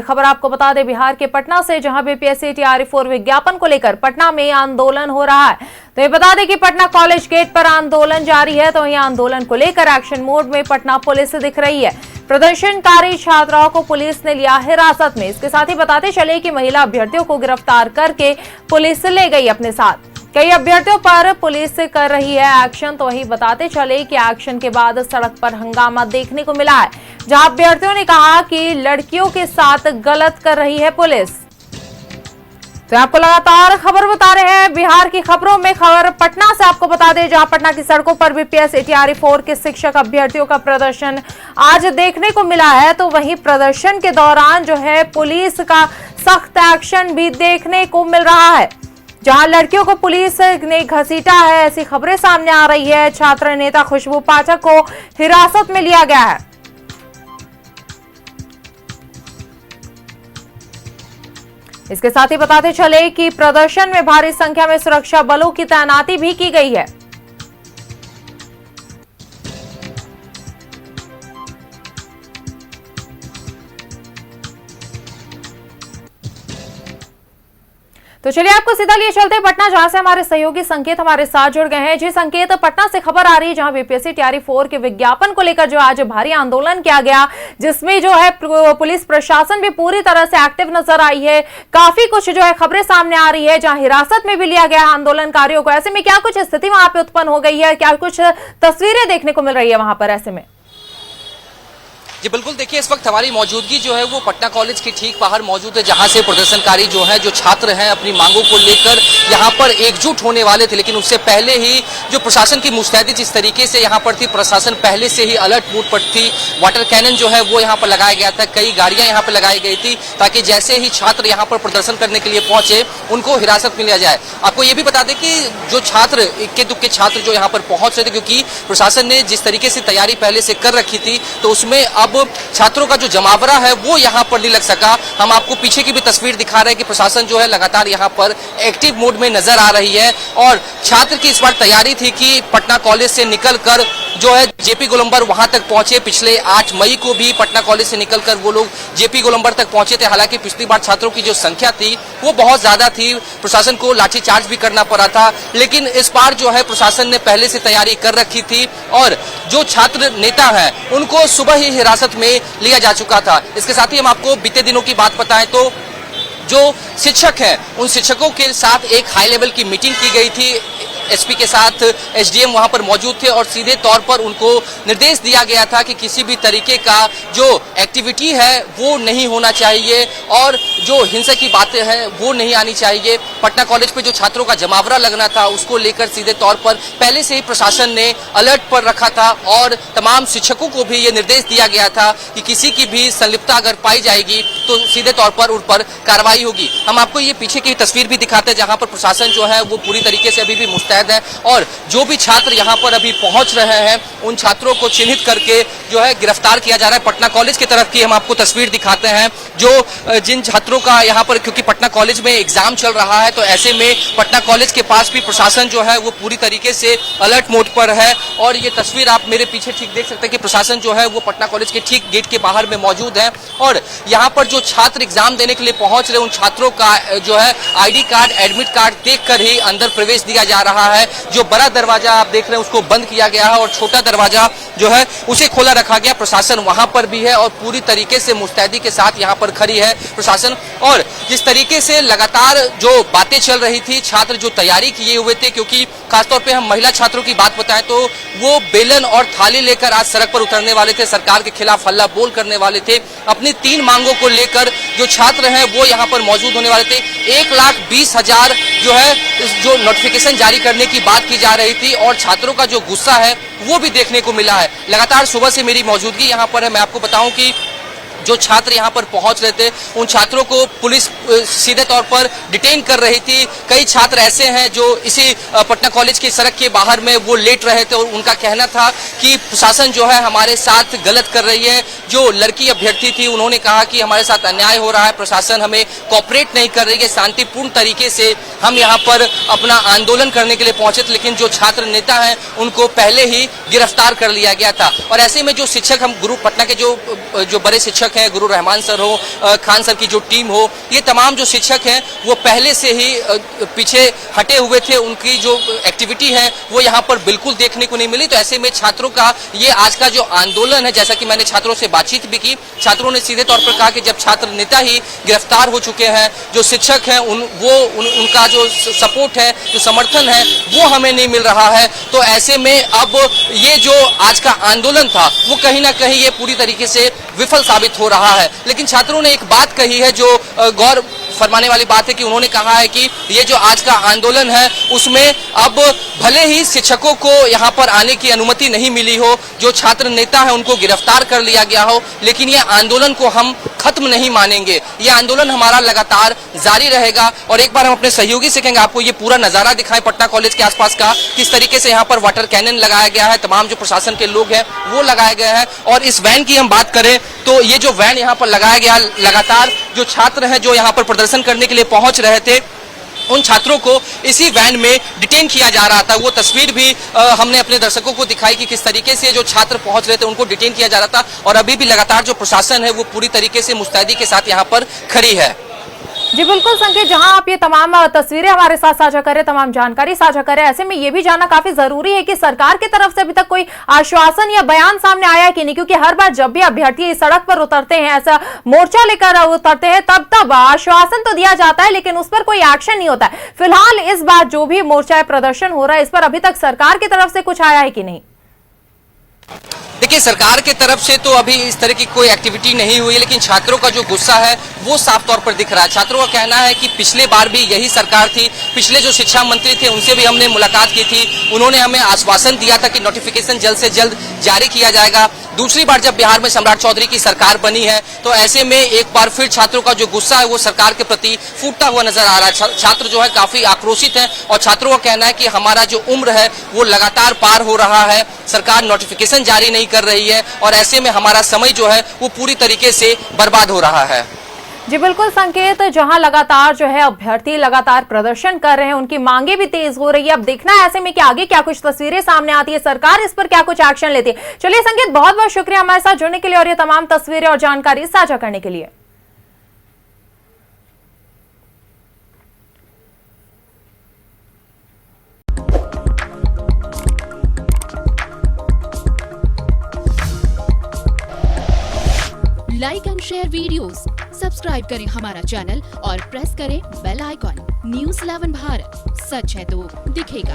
खबर आपको बता दें बिहार के पटना से, जहां बीपीएससी TRE4 विज्ञापन को लेकर पटना में आंदोलन हो रहा है। तो ये बता दें कि पटना कॉलेज गेट पर आंदोलन जारी है। तो वहीं आंदोलन को लेकर एक्शन मोड में पटना पुलिस दिख रही है। प्रदर्शनकारी छात्राओं को पुलिस ने लिया हिरासत में। इसके साथ ही बताते चले कि महिला अभ्यर्थियों को गिरफ्तार करके पुलिस ले गई अपने साथ। कई अभ्यर्थियों पर पुलिस कर रही है एक्शन। तो वही बताते चले कि एक्शन के बाद सड़क पर हंगामा देखने को मिला है, जहां अभ्यर्थियों ने कहा कि लड़कियों के साथ गलत कर रही है पुलिस। तो आपको लगातार खबर बता रहे हैं बिहार की खबरों में। खबर पटना से आपको बता दें, जहां पटना की सड़कों पर बीपीएससी TRE4 के शिक्षक अभ्यर्थियों का प्रदर्शन आज देखने को मिला है। तो वहीं प्रदर्शन के दौरान जो है पुलिस का सख्त एक्शन भी देखने को मिल रहा है, जहां लड़कियों को पुलिस ने घसीटा है, ऐसी खबरें सामने आ रही है। छात्र नेता खुशबू पाठक को हिरासत में लिया गया है। इसके साथ ही बताते चले कि प्रदर्शन में भारी संख्या में सुरक्षा बलों की तैनाती भी की गई है। तो चलिए आपको सीधा लिए चलते हैं पटना, जहां से हमारे सहयोगी संकेत हमारे साथ जुड़ गए हैं। जी संकेत, पटना से खबर आ रही है जहां बीपीएससी TRE4 के विज्ञापन को लेकर जो आज भारी आंदोलन किया गया, जिसमें जो है पुलिस प्रशासन भी पूरी तरह से एक्टिव नजर आई है। काफी कुछ जो है खबरें सामने आ रही है, जहां हिरासत में भी लिया गया आंदोलनकारियों को। ऐसे में क्या कुछ स्थिति वहां पे उत्पन्न हो गई है, क्या कुछ तस्वीरें देखने को मिल रही है वहां पर ऐसे में? जी बिल्कुल, देखिए इस वक्त हमारी मौजूदगी जो है वो पटना कॉलेज के ठीक बाहर मौजूद है, जहां से प्रदर्शनकारी जो है, जो छात्र हैं, अपनी मांगों को लेकर यहां पर एकजुट होने वाले थे। लेकिन उससे पहले ही जो प्रशासन की मुस्तैदी जिस तरीके से यहां पर थी, प्रशासन पहले से ही अलर्ट मोड पर थी। वाटर कैनन जो है वो यहाँ पर लगाया गया था, कई गाड़ियां यहाँ पर लगाई गई थी, ताकि जैसे ही छात्र यहाँ पर प्रदर्शन करने के लिए पहुंचे उनको हिरासत में लिया जाए। आपको ये भी बता दें कि जो छात्र इक्के दुक्के छात्र जो यहाँ पर पहुंच रहे थे, क्योंकि प्रशासन ने जिस तरीके से तैयारी पहले से कर रखी थी, तो उसमें अब छात्रों का जो जमावड़ा है वो यहाँ पर नहीं लग सका। हम आपको पीछे की भी तस्वीर दिखा रहे हैं कि प्रशासन जो है लगातार यहाँ पर एक्टिव मोड में नजर आ रही है। और छात्र की इस बार तैयारी थी कि पटना कॉलेज से निकलकर जो है जेपी गोलंबर वहां तक पहुंचे। पिछले 8 मई को भी पटना कॉलेज से निकलकर वो लोग जेपी गोलंबर तक पहुंचे थे। हालांकि पिछली बार छात्रों की जो संख्या थी वो बहुत ज्यादा थी, प्रशासन को लाठीचार्ज भी करना पड़ा था। लेकिन इस बार जो है प्रशासन ने पहले से तैयारी कर रखी थी और जो छात्र नेता है उनको सुबह ही हिरासत में लिया जा चुका था। इसके साथ ही हम आपको बीते दिनों की बात बताएं तो जो शिक्षक हैं उन शिक्षकों के साथ एक हाई लेवल की मीटिंग की गई थी। एसपी के साथ एसडीएम वहां पर मौजूद थे और सीधे तौर पर उनको निर्देश दिया गया था कि किसी भी तरीके का जो एक्टिविटी है वो नहीं होना चाहिए और जो हिंसा की बातें हैं वो नहीं आनी चाहिए। पटना कॉलेज पे जो छात्रों का जमावड़ा लगना था उसको लेकर सीधे तौर पर पहले से ही प्रशासन ने अलर्ट पर रखा था और तमाम शिक्षकों को भी ये निर्देश दिया गया था कि किसी की भी संलिप्तता अगर पाई जाएगी तो सीधे तौर पर उन पर कार्रवाई होगी। हम आपको ये पीछे की तस्वीर भी दिखाते हैं, जहां पर प्रशासन जो है वो पूरी तरीके से अभी भी मुस्तैद है और जो भी छात्र यहाँ पर अभी पहुंच रहे हैं उन छात्रों को चिन्हित करके जो है गिरफ्तार किया जा रहा है। पटना कॉलेज की तरफ की हम आपको तस्वीर दिखाते हैं, जो जिन छात्रों का यहाँ पर, क्योंकि पटना कॉलेज में एग्जाम चल रहा है, तो ऐसे में पटना कॉलेज के पास भी प्रशासन जो है वो पूरी तरीके से अलर्ट मोड पर है। और ये तस्वीर आप मेरे पीछे ठीक देख सकते हैं कि प्रशासन जो है वो पटना कॉलेज के ठीक गेट के बाहर में मौजूद है और यहाँ पर जो छात्र एग्जाम देने के लिए पहुंच रहे उन छात्रों का जो है ID कार्ड, एडमिट कार्ड देखकर ही अंदर प्रवेश दिया जा रहा है। जो बड़ा दरवाजा आप देख रहे हैं उसको बंद किया गया है और छोटा दरवाजा जो है उसे खोला रखा गया। प्रशासन वहां पर भी है और पूरी तरीके से मुस्तैदी के साथ यहां पर खड़ी है प्रशासन। और जिस तरीके से लगातार जो बातें चल रही थी, छात्र जो तैयारी किए हुए थे, क्योंकि खासतौर पे हम महिला छात्रों की बात बताएं तो वो बेलन और थाली लेकर आज सड़क पर उतरने वाले थे, सरकार के खिलाफ हल्ला बोल करने वाले थे। अपनी 3 मांगों को लेकर जो छात्र हैं वो यहाँ पर मौजूद होने वाले थे। 1,20,000 जो है जो नोटिफिकेशन जारी करने की बात की जा रही थी और छात्रों का जो गुस्सा है वो भी देखने को मिला है। लगातार सुबह से मेरी मौजूदगी यहाँ पर है। मैं आपको बताऊं कि जो छात्र यहाँ पर पहुंच रहे थे उन छात्रों को पुलिस सीधे तौर पर डिटेन कर रही थी। कई छात्र ऐसे हैं जो इसी पटना कॉलेज की सड़क के बाहर में वो लेट रहे थे और उनका कहना था कि प्रशासन जो है हमारे साथ गलत कर रही है। जो लड़की अभ्यर्थी थी उन्होंने कहा कि हमारे साथ अन्याय हो रहा है, प्रशासन हमें कोऑपरेट नहीं कर रही है। शांतिपूर्ण तरीके से हम यहाँ पर अपना आंदोलन करने के लिए पहुंचे थे, लेकिन जो छात्र नेता हैं उनको पहले ही गिरफ्तार कर लिया गया था। और ऐसे में जो शिक्षक, हम गुरु पटना के जो बड़े शिक्षक शिक्षक हैं, गुरु रहमान सर हो, खान सर की जो टीम हो, ये तमाम जो शिक्षक हैं वो पहले से ही पीछे हटे हुए थे। उनकी जो एक्टिविटी है वो यहाँ पर बिल्कुल देखने को नहीं मिली। तो ऐसे में छात्रों का ये आज का जो आंदोलन है, जैसा कि मैंने छात्रों से बातचीत भी की, छात्रों ने सीधे तौर पर कहा कि जब छात्र नेता ही गिरफ्तार हो चुके हैं, जो शिक्षक हैं उनका जो सपोर्ट है, जो समर्थन है, वो हमें नहीं मिल रहा है। तो ऐसे में अब ये जो आज का आंदोलन था वो कहीं ना कहीं ये पूरी तरीके से विफल साबित हो रहा है। लेकिन छात्रों ने एक बात कही है जो गौर फरमाने वाली बात है कि उन्होंने कहा है कि ये जो आज का आंदोलन है उसमें अब भले ही शिक्षकों को यहाँ पर आने की अनुमति नहीं मिली हो, जो छात्र नेता है उनको गिरफ्तार कर लिया गया हो, लेकिन ये आंदोलन को हम खत्म नहीं मानेंगे। ये आंदोलन हमारा लगातार जारी रहेगा। और एक बार हम अपने सहयोगी से कहेंगे आपको ये पूरा नजारा दिखाएं पटना कॉलेज के आसपास का, किस तरीके से यहाँ पर वाटर कैनन लगाया गया है, तमाम जो प्रशासन के लोग हैं वो लगाए गए हैं। और इस वैन की हम बात करें तो ये जो वैन यहाँ पर लगाया गया, लगातार जो छात्र हैं जो यहाँ पर प्रदर्शन करने के लिए पहुंच रहे थे, उन छात्रों को इसी वैन में डिटेन किया जा रहा था। वो तस्वीर भी हमने अपने दर्शकों को दिखाई कि किस तरीके से जो छात्र पहुंच रहे थे उनको डिटेन किया जा रहा था। और अभी भी लगातार जो प्रशासन है वो पूरी तरीके से मुस्तैदी के साथ यहाँ पर खड़ी है। जी बिल्कुल संकेत, जहां आप ये तमाम तस्वीरें हमारे साथ साझा करें, तमाम जानकारी साझा करें, ऐसे में ये भी जानना काफी जरूरी है कि सरकार की तरफ से अभी तक कोई आश्वासन या बयान सामने आया है कि नहीं, क्योंकि हर बार जब भी अभ्यर्थी इस सड़क पर उतरते हैं, ऐसा मोर्चा लेकर उतरते हैं, तब आश्वासन तो दिया जाता है लेकिन उस पर कोई एक्शन नहीं होता है। फिलहाल इस बार जो भी मोर्चा प्रदर्शन हो रहा है, इस पर अभी तक सरकार की तरफ से कुछ आया है कि नहीं? देखिए, सरकार के तरफ से तो अभी इस तरह की कोई एक्टिविटी नहीं हुई, लेकिन छात्रों का जो गुस्सा है वो साफ तौर पर दिख रहा है। छात्रों का कहना है कि पिछले बार भी यही सरकार थी, पिछले जो शिक्षा मंत्री थे उनसे भी हमने मुलाकात की थी, उन्होंने हमें आश्वासन दिया था कि नोटिफिकेशन जल्द से जल्द जारी किया जाएगा। दूसरी बार जब बिहार में सम्राट चौधरी की सरकार बनी है तो ऐसे में एक बार फिर छात्रों का जो गुस्सा है वो सरकार के प्रति फूटता हुआ नजर आ रहा है। छात्र जो है काफी आक्रोशित है और छात्रों का कहना है कि हमारा जो उम्र है वो लगातार पार हो रहा है, सरकार नोटिफिकेशन जारी नहीं कर रही है और ऐसे में हमारा समय जो है वो पूरी तरीके से बर्बाद हो रहा है। जी बिल्कुल संकेत, जहां लगातार जो है अभ्यर्थी लगातार प्रदर्शन कर रहे हैं, उनकी मांगे भी तेज हो रही है। अब देखना है ऐसे में कि आगे क्या कुछ तस्वीरें सामने आती है, सरकार इस पर क्या कुछ एक्शन लेती है। चलिए संकेत, बहुत बहुत शुक्रिया हमारे साथ जुड़ने के लिए और ये तमाम तस्वीरें और जानकारी साझा करने के लिए। Like and share videos, subscribe करें हमारा चैनल और प्रेस करें बेल आइकॉन। न्यूज़ 11 भारत, सच है तो दिखेगा।